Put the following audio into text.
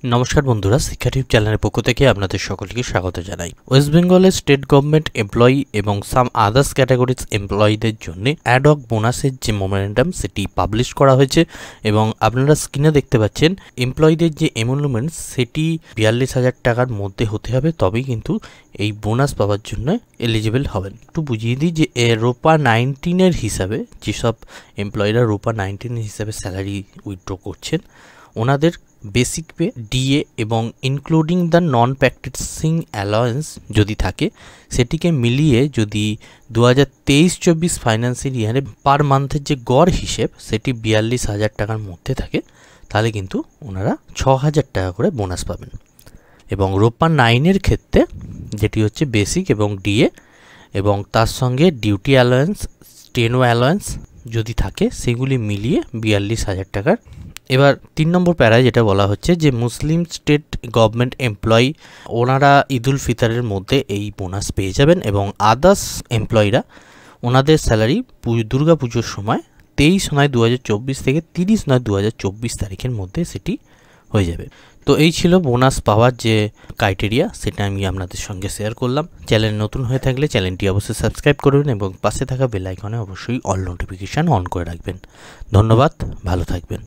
নমস্কার বন্ধুরা, শিক্ষা টিপ চ্যানেলের পক্ষ থেকে আপনাদের সকলকে স্বাগত জানাই। ওয়েস্ট বেঙ্গলের স্টেট গভর্নমেন্ট এমপ্লয়ি এবং সাম আদার্স ক্যাটাগরিজ এমপ্লয়িদের জন্য অ্যাডহক বোনাসের যে মোমেন্টাম সেটি পাবলিশ করা হয়েছে এবং আপনারা স্ক্রিনে দেখতে পাচ্ছেন এমপ্লয়িদের যে এমলুমেন্ট সেটি ৪২,০০০ টাকার মধ্যে হতে হবে, তবেই কিন্তু এই বোনাস পাওয়ার জন্য এলিজিবল হবেন। একটু বুঝিয়ে দিই যে রোপা 19-এর হিসাবে যেসব এমপ্লয়িরা রোপা 19 হিসাবে স্যালারি উইথড্র করছেন ওনাদের বেসিক পে, ডিএ এবং including the non practicing allowance যদি থাকে সেটিকে মিলিয়ে যদি 2023-24 ফাইন্যান্সিয়াল ইয়ারে পার মান্থের যে গড় হিসেব সেটি ৪২,০০০ টাকার মধ্যে থাকে, তাহলে কিন্তু ওনারা ৬,০০০ টাকা করে বোনাস পাবেন। এবং রোপা 9-এর ক্ষেত্রে যেটি হচ্ছে বেসিক এবং ডিএ এবং তার সঙ্গে ডিউটি অ্যালাওয়েন্স, স্টেনো অ্যালাওয়েন্স যদি থাকে সেগুলি মিলিয়ে ৪২,০০০ টাকার। এবার 3 নম্বর প্যারায় যেটা বলা হচ্ছে যে মুসলিম স্টেট গভর্নমেন্ট এমপ্লয়ি ওনারা ঈদুল ফিতরের মধ্যে এই বোনাস পেয়ে যাবেন এবং আদার্স এমপ্লয়িরা ওনাদের স্যালারি দুর্গা পুজোর সময় 23/9/2024 থেকে 30/9/2024 তারিখের মধ্যে সেটি হয়ে যাবে। তো এই ছিল বোনাস পাওয়ার যে ক্রাইটেরিয়া, সেটা আমি আপনাদের সঙ্গে শেয়ার করলাম। চ্যানেল নতুন হয়ে থাকলে চ্যানেলটি অবশ্যই সাবস্ক্রাইব করবেন এবং পাশে থাকা বেল আইকনে অবশ্যই অল নোটিফিকেশান অন করে রাখবেন। ধন্যবাদ, ভালো থাকবেন।